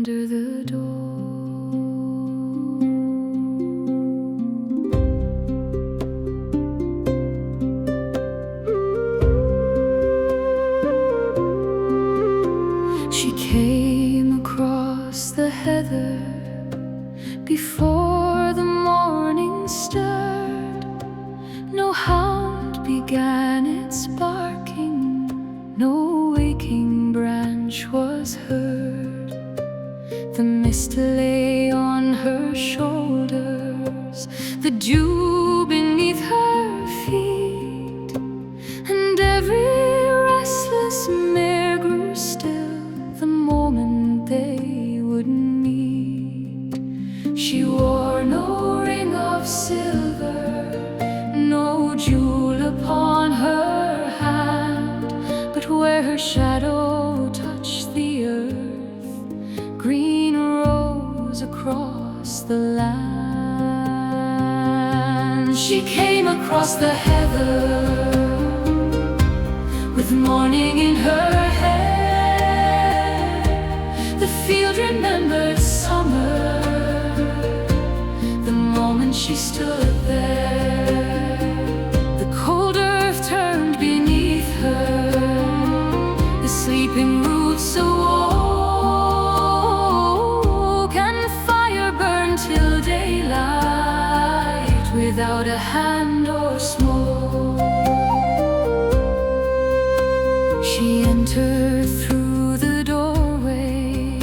under the door. She came across the heather before the morning stirred. No hound began its barking, no waking branch was heard. The mist lay on her shoulders, the dew beneath her feet, and every restless mare grew still the moment they would meet. She wore no ring of silver, no jewel upon her hand, but where her shadow touched the earth, green rose across the land. She came across the heather with morning in her hair. The field remembered summer the moment she stood there. The cold earth turned beneath her, the sleeping roots awoke, and fire burned till daylight without a hand or smoke. She entered through the doorway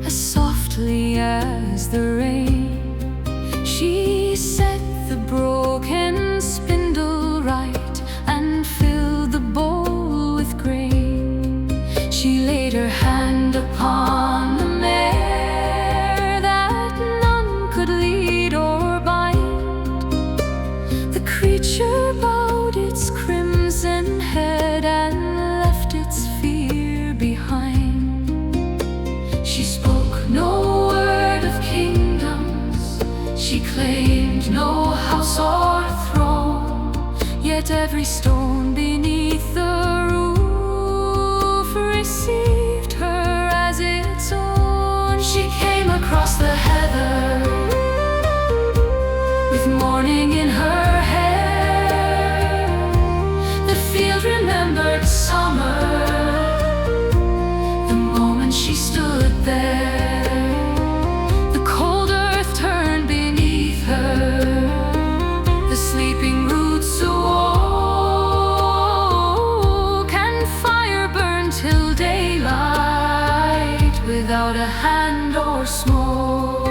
as softly as the rain. She set the broken spindle right and filled the bowl with grain. She laid her hand upon the mare that none could lead or bind. The creature bowed its crimson head and left its fear behind. She spoke no word of kingdoms, she claimed no house or throne, yet every stone beneath the roof received her as its own. She came across the heather with morning in her hair. The field remembered summer the moment she stood there. The cold earth turned beneath her, the sleeping roots awoke, and fire burned till daylight without a hand or smoke.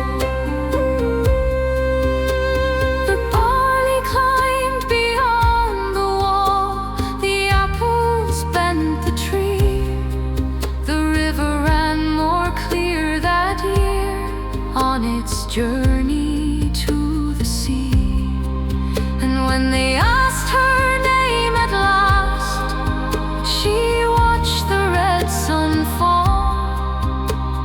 The barley climbed beyond the wall, the apples bent the tree. The river ran more clear that year on its journey to the sea. And when they asked her name at last, she watched the red sun fall.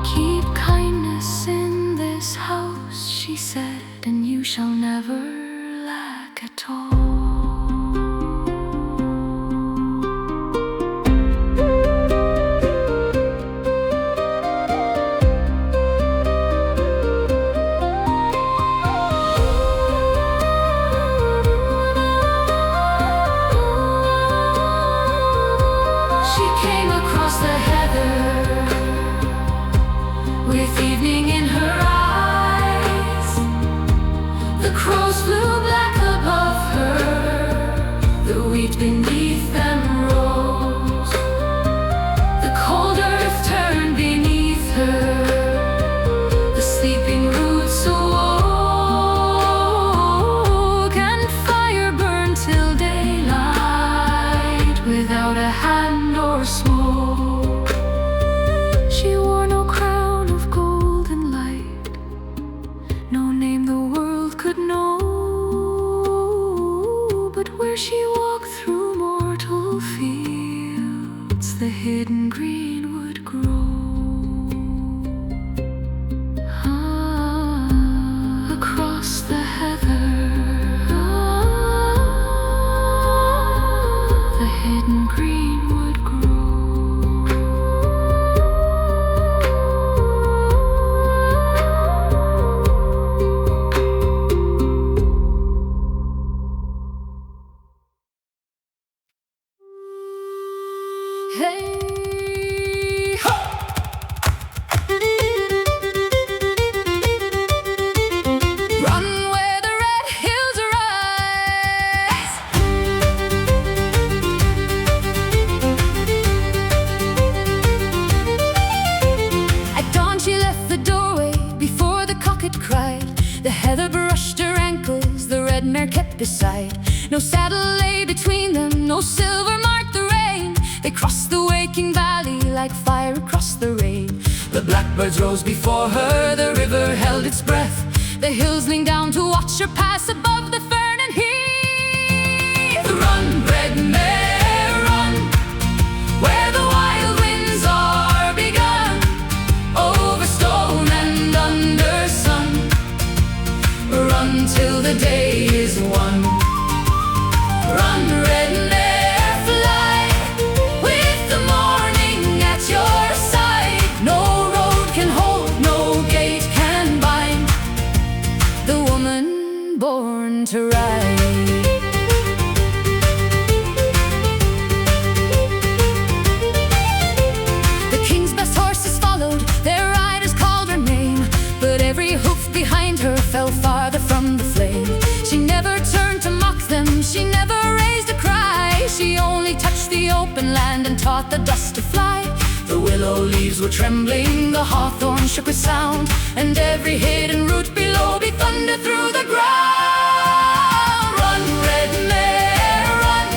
Keep kindness in this house, she said, and you shall never lack at all. She came across the heather with evening in her eyes. The crows flew mare kept beside. No saddle lay between them, no silver marked the rein. They crossed the waking valley like fire across the rain. The blackbirds rose before her, the river held its breath. The hills leaned down to watch her pass above the fern and heath. Run, red mare, run, where the wild winds are begun. Over stone and under sun, run till the day is won. Run, red mare, fly, with the morning at your side. No road can hold, no gate can bind the woman born to ride. The king's best horses followed, their riders called her name, but every hoof behind her fell farther from the flame. She never turned to mock them, she never raised a cry. She only touched the open land and taught the dust to fly. The willow leaves were trembling, the hawthorn shook with sound, and every hidden root below beat thunder through the ground. Run, red mare, run,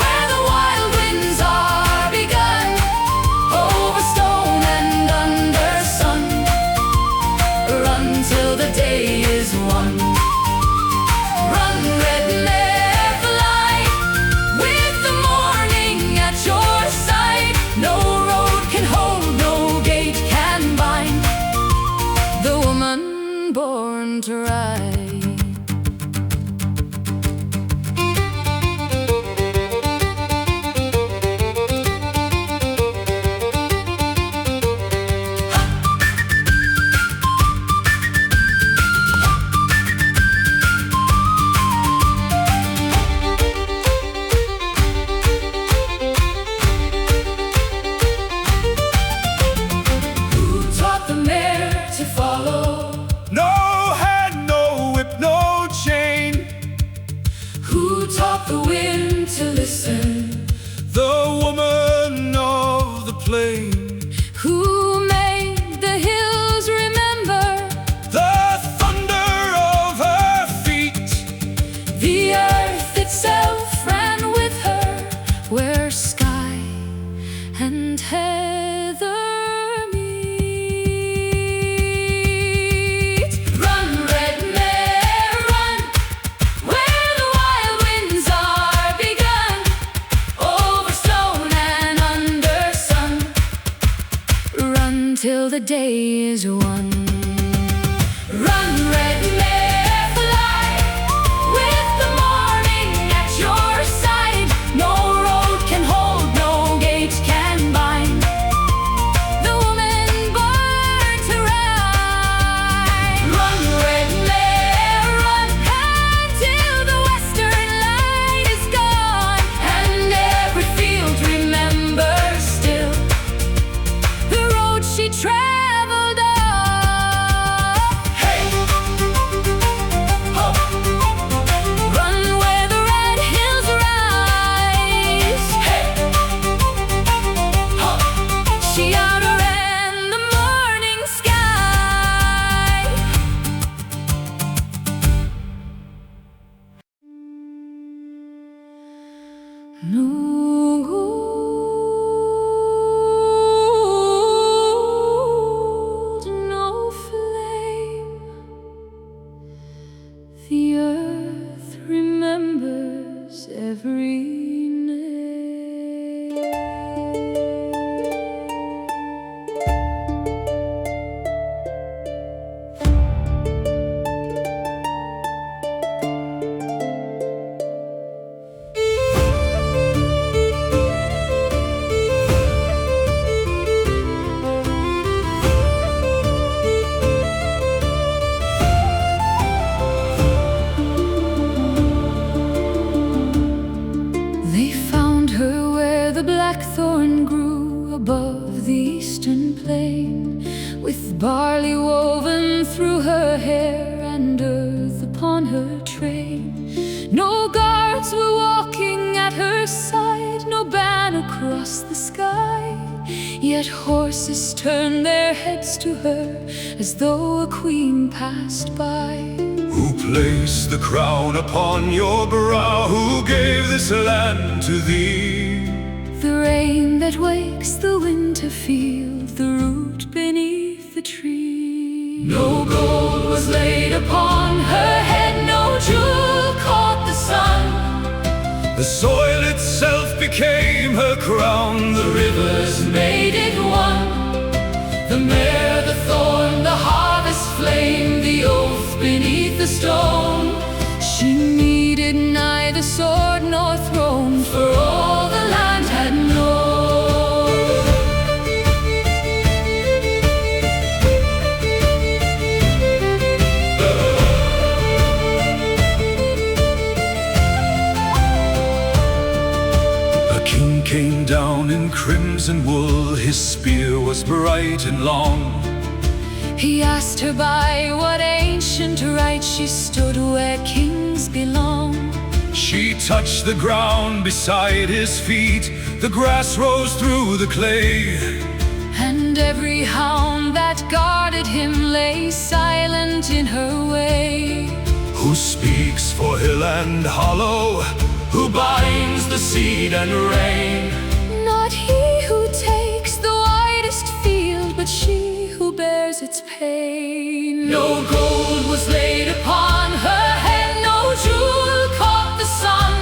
where the wild winds are begun. Over stone and under sun, run till the day is won. Run, red mare, fly, with the morning at your side. No road can hold, no gate can bind the woman born to ride. The wind to listen, the woman of the plain, who made the hills remember the thunder of her feet. The earth itself ran with her, where sky and heather meet. Run, red mare, run, where the wild winds are begun. Over stone and under sun, run till the day is won. Run, red mare, fly, with the morning at your side. No road can hold, no gate can bind the woman born to ride. Run, red mare, run, until the western light is gone, and every field remembers still the road she traveled on. Hey, ho, Run where the red hills rise. hey, ho. She outran the morning sky. No gold, no flame. The earth remembers every name. They found her where the blackthorn grew above the eastern plain, with barley woven through her hair and earth upon her train. No guards were walking at her side, no banner across the sky, yet horses turned their heads to her as though a queen passed by. Who placed the crown upon your brow? Who gave this land to thee? The rain that wakes the winter field, the root beneath the tree. No gold was laid upon her head, no jewel caught the sun. The soil itself became her crown, The rivers made it one. The mare, the thorn, the harvest flame, the oath beneath the stone. She needed neither sword nor throne, for all the land had known. A king came down in crimson wool, his spear was bright and long. He asked her by what ancient right she stood where kings belong. She touched the ground beside his feet, the grass rose through the clay. And every hound that guarded him lay silent in her way. Who speaks for hill and hollow? Who binds the seed and rain? Not he who takes the widest field, but she who bears its pain. No gold was laid upon her head, no jewel caught the sun.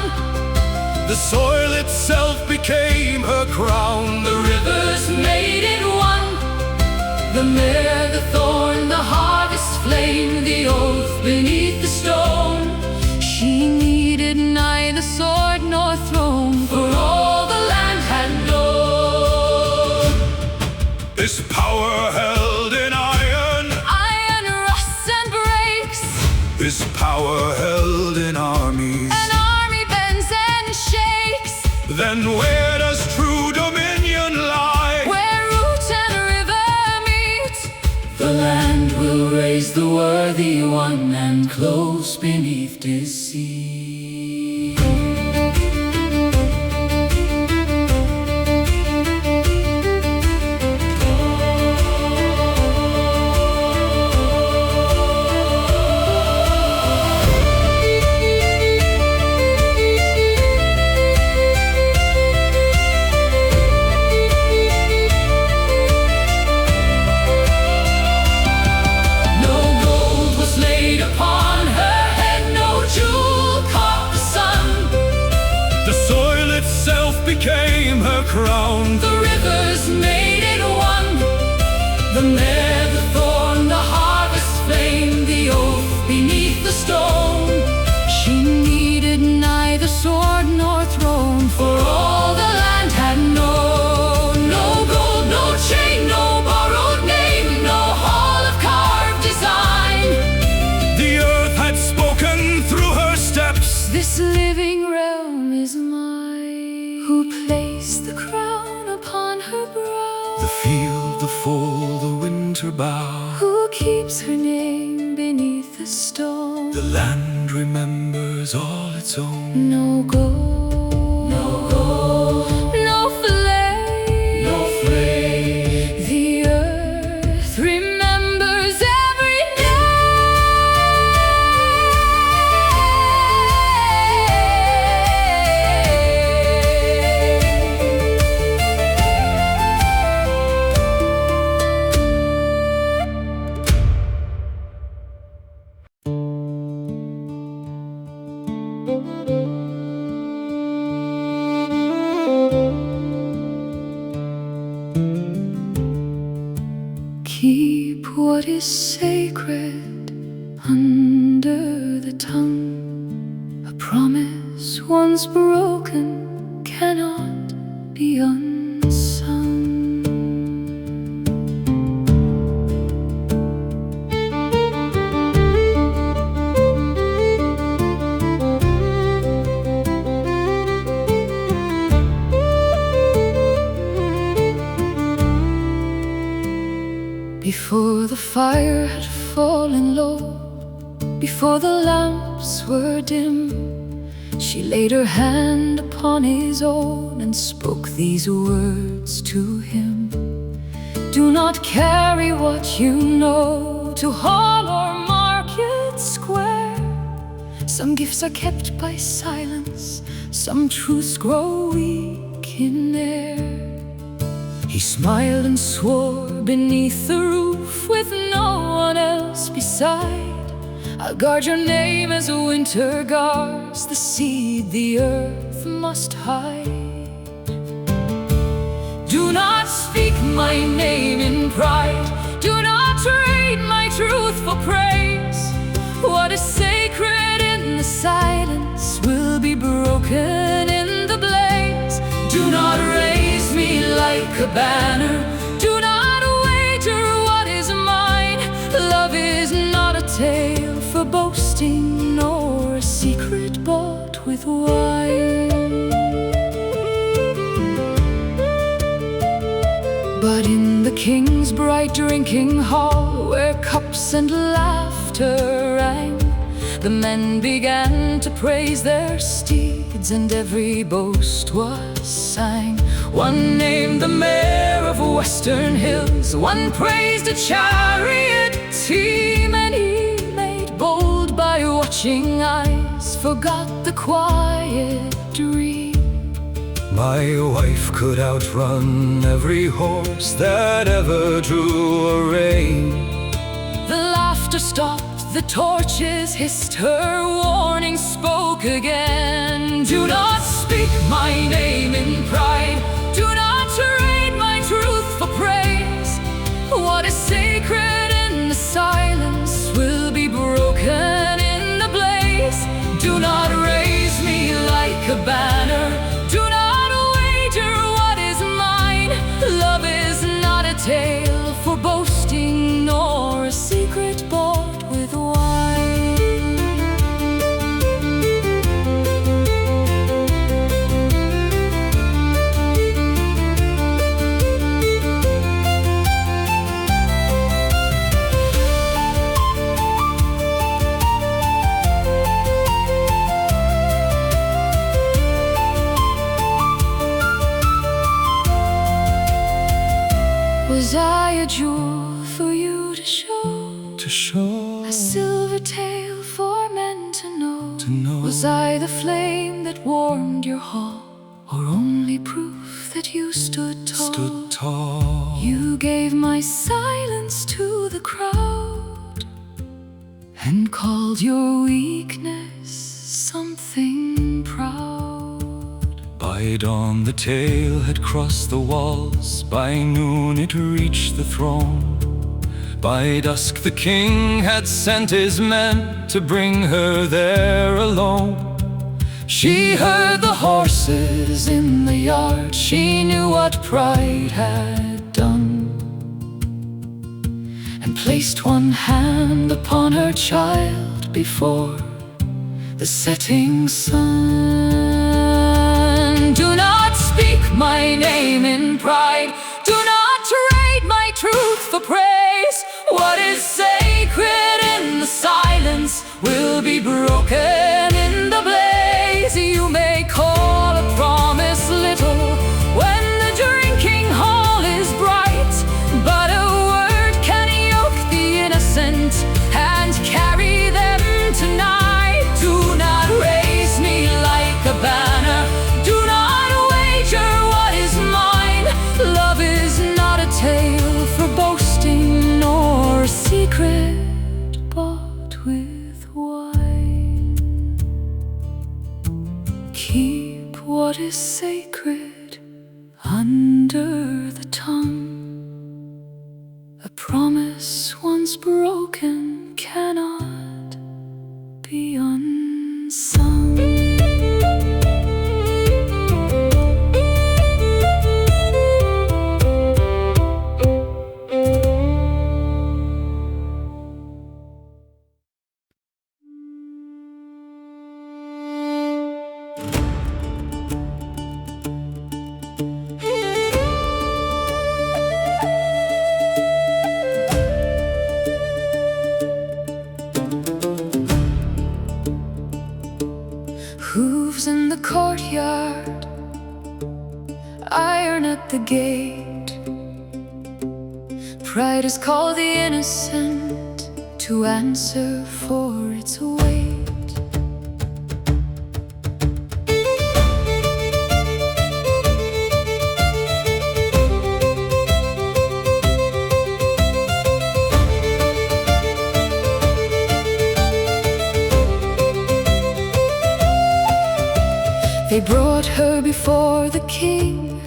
The soil itself became her crown, The rivers made it one. The mare, the thorn, the harvest flame, the oath beneath the stone. She needed neither sword nor throne, for all the land had known. this power held in iron, Iron rusts and breaks, this power held in armies. an army bends and shakes. Then where does true dominion lie? Where root and river meet, the land will raise the worthy one, and close beneath deceit. No gold was laid upon her head, no jewel caught the sun. The soil itself became her crown, The rivers made it one. The mare, the thorn, the harvest flame, the oath beneath the stone. She needed neither sword nor throne, for all the land had known. No gold, no chain, no borrowed name, no hall of carved design. the earth had spoken through her steps. This living realm is mine. Who placed the crown upon her brow? The field, the fall, the winter bough. Who keeps her name beneath the stone? The land remembers all its own. No gold, no gold, no flame, no flame. The earth remembers every Keep what is sacred under the tongue. A promise once broken cannot be unsung. Before the fire had fallen low, before the lamps were dim, she laid her hand upon his own and spoke these words to him. Do not carry what you know to hall or market square. Some gifts are kept by silence, some truths grow weak in air. He smiled and swore beneath the roof with no one else beside. I'll guard your name as winter guards the seed the earth must hide. Do not speak my name in pride, do not trade my truth for praise. What is sacred in the silence will be broken in the blaze. Do not raise me like a banner, do not wager what is mine. Love is not a tale for boasting, nor a secret bought with wine. But in the king's bright drinking hall, where cups and laughter rang, the men began to praise their steeds, and every boast was sang. One named the Mare of Western Hills, one praised a chariot team, and he made bold by watching eyes forgot the quiet dream. My wife could outrun every horse that ever drew a rein. The laughter stopped, the torches hissed, her warning spoke again. Do not speak my name in pride, do not trade my truth for praise. What is sacred in the silence will be broken in the blaze. Do not raise me like a banner, do not wager what is mine. Love is not a tale for boasting, nor a secret bought with wine. Was I a jewel for you to show? To show, A silver tale for men to know? to know. Was I the flame that warmed your hall, or only proof that you stood tall? Stood tall. You gave my silence to the crowd, and called your weakness something proud. By dawn the tale had crossed the walls, by noon it reached the throne. By dusk the king had sent his men to bring her there alone. She heard the horses in the yard, she knew what pride had done, and placed one hand upon her child before the setting sun. Do not speak my name in pride, do not trade my truth for praise. What is sacred in the silence will be broken in the blaze. You may call a promise little when the drinking hall is bright, but a word can yoke the innocent and carry them tonight. Do not raise me like a banner, do not wager what is mine. Love is not a tale for boasting, nor a secret bought with wine. Keep what is sacred under the tongue. A promise once broken cannot be unsung. Hooves in the courtyard, iron at the gate. Pride has called the innocent to answer for its weight. They brought her before the king,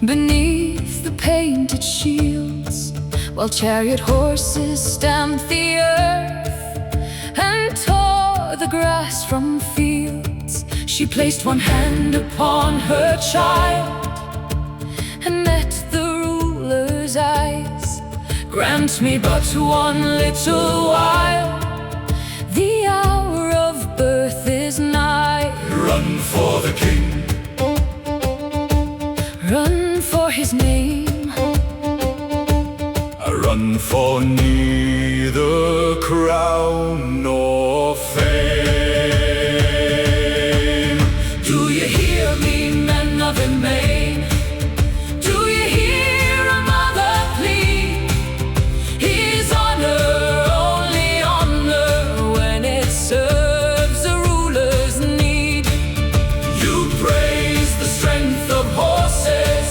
beneath the painted shields, while chariot horses stamped the earth and tore the grass from fields. She placed one hand upon her child and met the ruler's eyes. Grant me but one little while, the hour of birth is nigh. Run for the king, run for his name, run for neither crown nor fame. Do you hear me, men of Emain? Do you hear a mother plead? His honor, only honor, when it serves a ruler's need. You praise the strength of horses,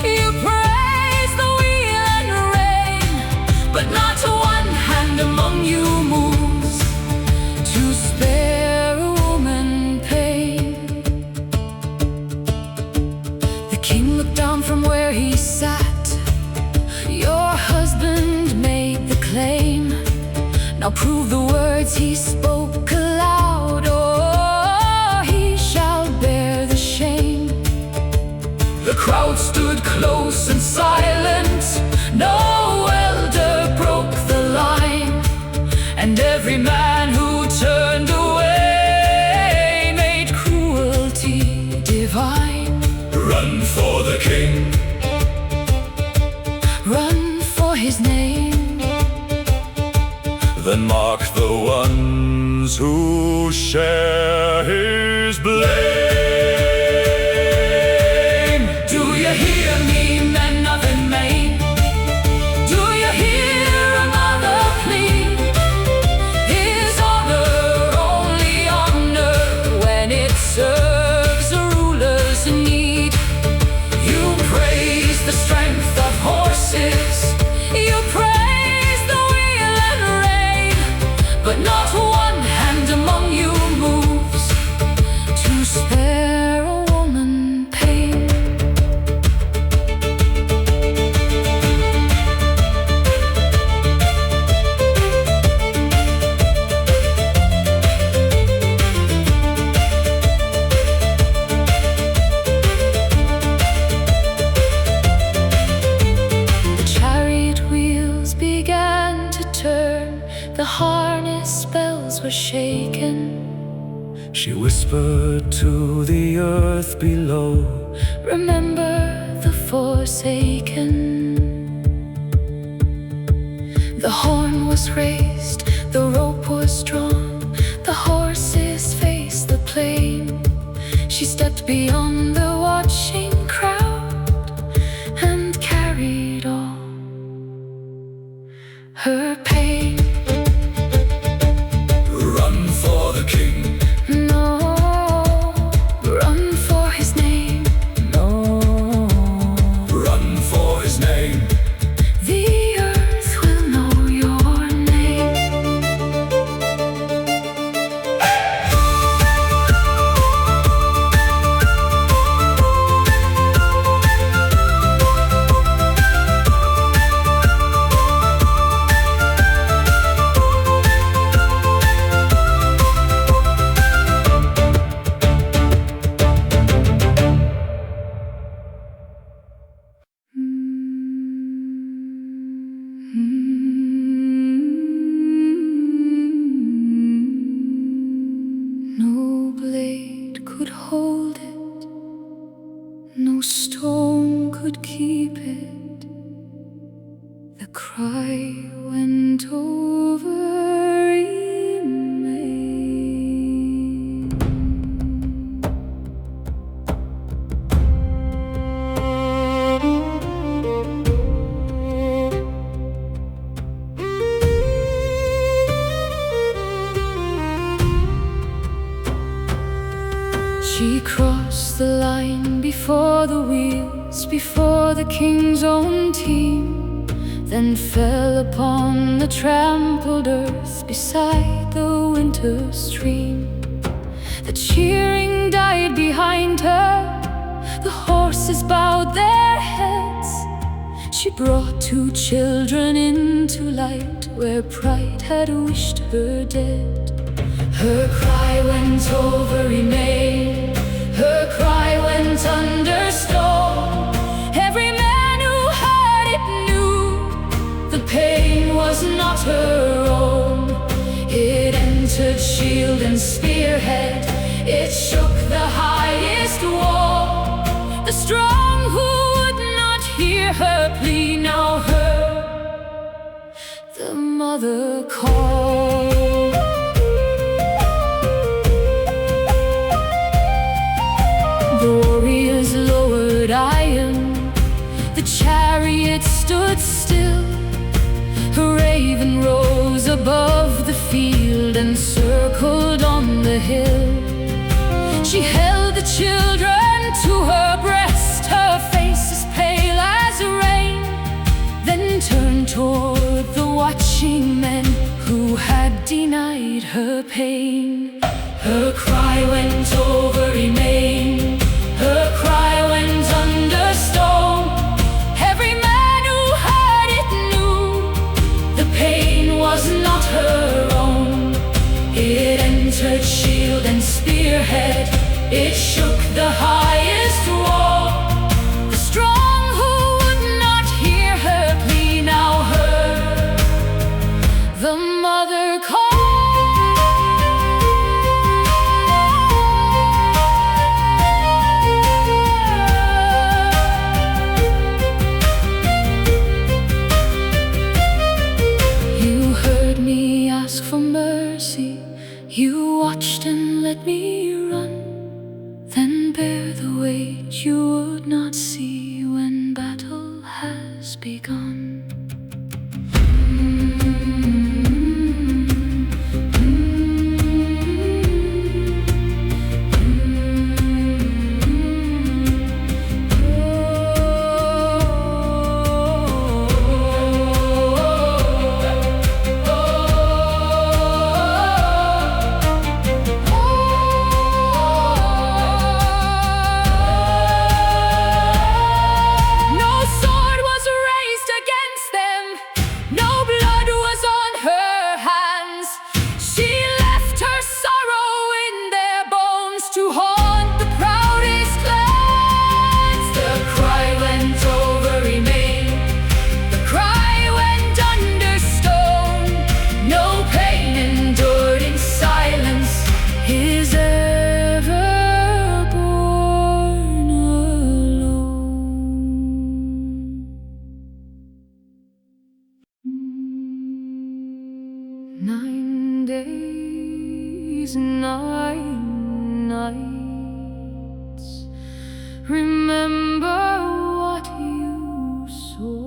you praise the wheel and rein, but not one hand among you moves to spare a woman pain. The king looked down from where he sat. Your husband made the claim, now prove the words he spoke aloud, or he shall bear the shame. The crowd stood close and silent, no elder broke the line, and every man who turned away made cruelty divine. Run for the king, Run for his name, then mark the ones who share his blame. Do you hear me, men of Emain? Do you hear another plea? His honor, only honor, when it serves a ruler's need. You praise the strength of horses, you praise the wheel and rein, but not one hand among you moves to spare a woman pain. The chariot wheels began to turn, the harness bells were shaken. She whispered to the earth below, Remember the forsaken. The horn was raised, the rope was drawn, the horses faced the plain. She stepped beyond the watching crowd and carried on her pain. run for the king, No, run for his name, no, run for his name. the earth will know your name. No blade could hold it, no stone could keep it. The cry went over Emain. She crossed the line before the wheels, before the king's own team, then fell upon the trampled earth beside the winter stream. The cheering died behind her, the horses bowed their heads. She brought 2 children into light where pride had wished her dead. Her cry went over Emain, her cry went under stone. Every man who heard it knew the pain was not her own. It entered shield and spearhead, it shook the highest wall. The strong who would not hear her plea now heard the mother call. The warriors lowered iron, the chariot stood still. A raven rose above the field and circled on the hill. She held the children to her breast, her face as pale as rain, then turned toward the watching men who had denied her pain. Her cry went over Emain, her cry went under stone. Every man who heard it knew the pain was not her own. It entered shield and spearhead, it shook the highest wall. The strong who would not hear her plea now heard the mother call. For mercy, you watched and let me run, then bear the weight you would not see when battle has begun. Days, 9 nights, remember what you saw.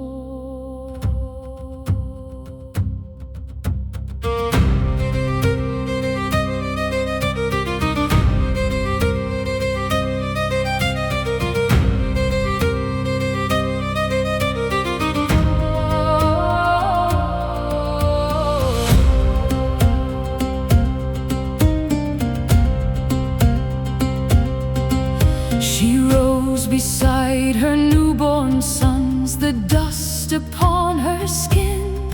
Beside her newborn sons, the dust upon her skin,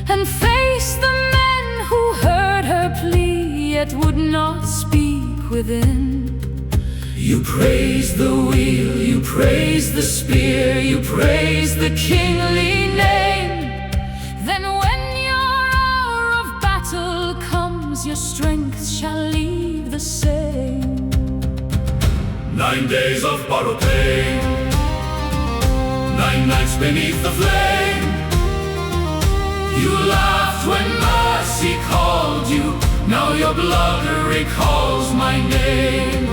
and faced the men who heard her plea yet would not speak within. You praise the wheel, you praise the spear, you praise the kingly name. Then when your hour of battle comes, your strength shall leave the same. 9 days of borrowed pain, 9 nights beneath the flame. You laughed when mercy called you, now your blood recalls my name.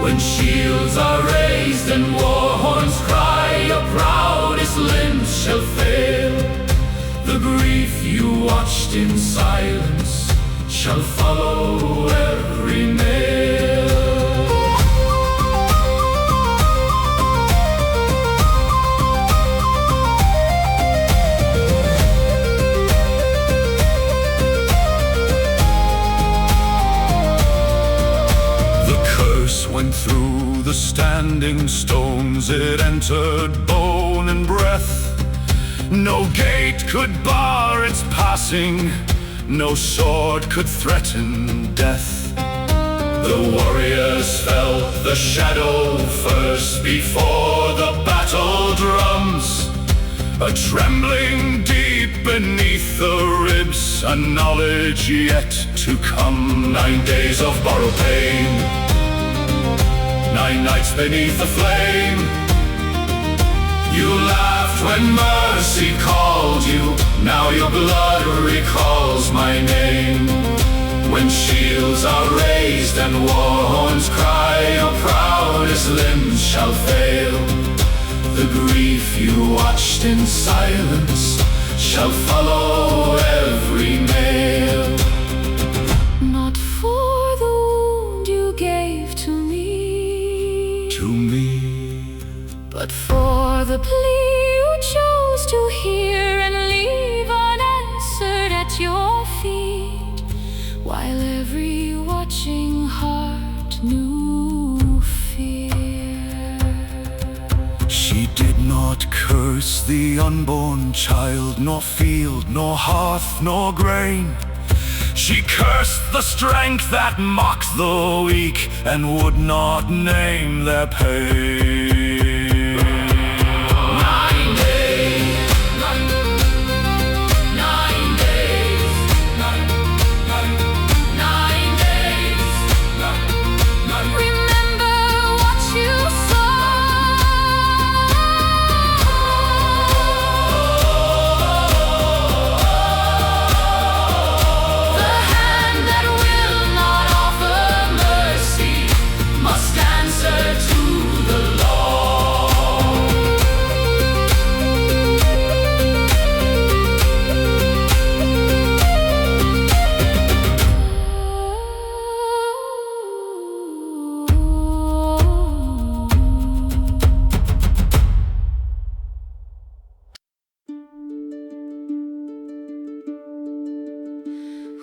When shields are raised and war horns cry, your proudest limbs shall fail. The grief you watched in silence shall follow every nail. standing stones it entered bone and breath. No gate could bar its passing, no sword could threaten death. The warriors felt the shadow first before the battle drums, a trembling deep beneath the ribs, a knowledge yet to come. 9 days of borrowed pain, 9 nights beneath the flame. You laughed when mercy called you, now your blood recalls my name. When shields are raised and war horns cry, your proudest limbs shall fail. The grief you watched in silence shall follow every male. Not for the wound you gave to me, but for the plea you chose to hear and leave unanswered at your feet, while every watching heart knew fear. She did not curse the unborn child, nor field, nor hearth, nor grain. She cursed the strength that mocked the weak and would not name their pain. 9 days, 9 days, 9 days. Remember what you saw. The hand that will not offer mercy must answer to the law.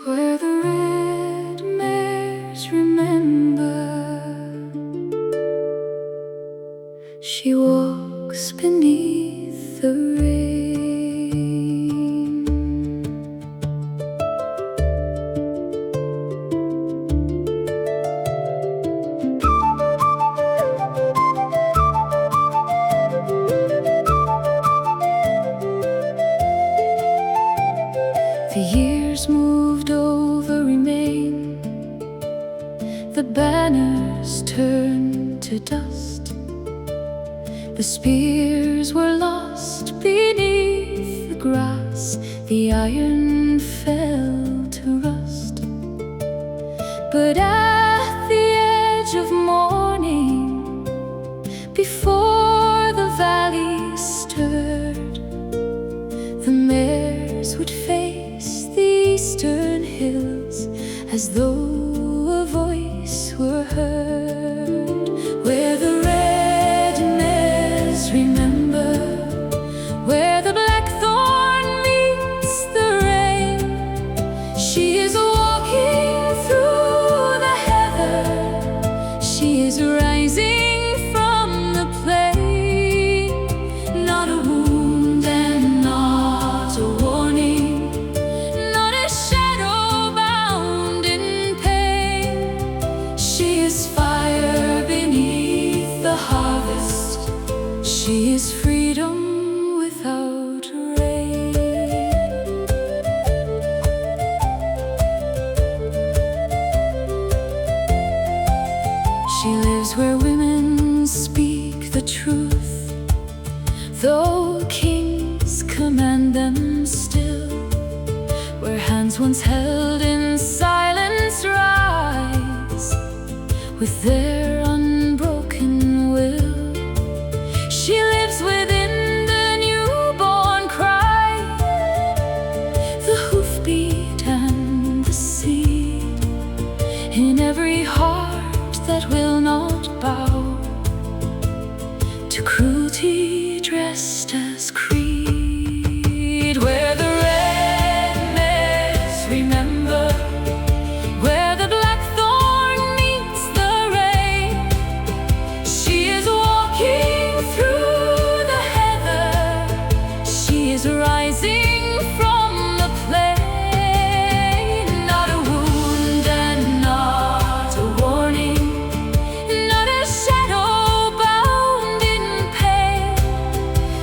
Where the red mares remember, she walks beneath the rain. The years moved over Emain, the banners turned to dust, the spears were lost beneath the grass, the iron fell to rust. But at the edge of morning, before the valley stirred, the mares would face the eastern hills as though a voice were heard. Where the red mares remember, where the blackthorn meets the rain, she is walking through the heather, she is rising from the plain. Not a wound and not a warning, not a shadow bound in pain. She is fire beneath the harvest, she is freedom without rain. She lives where women speak the truth, though kings command them still, where hands once held in silence rise with their unbroken will. She lives within the newborn cry, the hoofbeat and the seed, in every heart that will not bow to cruelty dressed as creed. Where the red mares remember, where the blackthorn meets the rain, rising from the plain. Not a wound and not a warning, not a shadow bound in pain.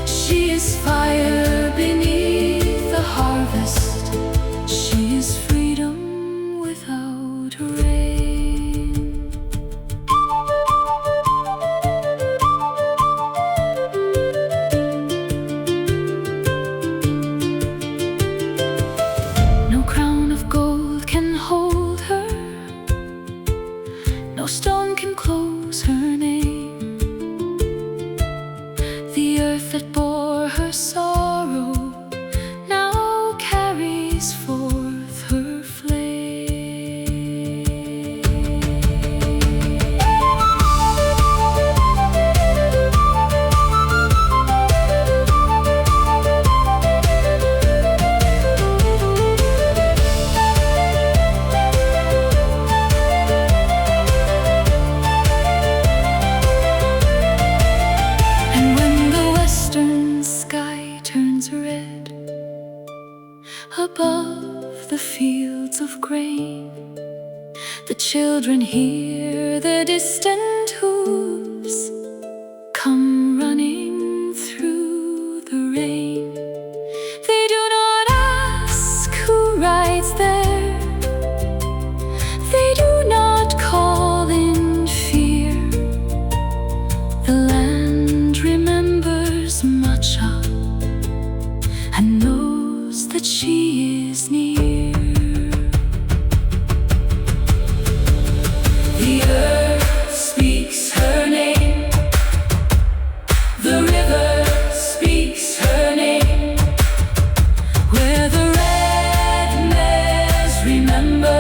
She is fire beneath the harvest. She is freedom without rain. No crown of gold can hold her, no stone can close her name. The earth that bore her sorrow now carries forth her flame. And when the western sky turns red above the fields of grain, the children hear the distant hooves come running through the rain. They do not ask who rides there, they do not call in fear. The land remembers Macha and knows that she is near. The earth speaks her name, the river speaks her name. Where the red mares remember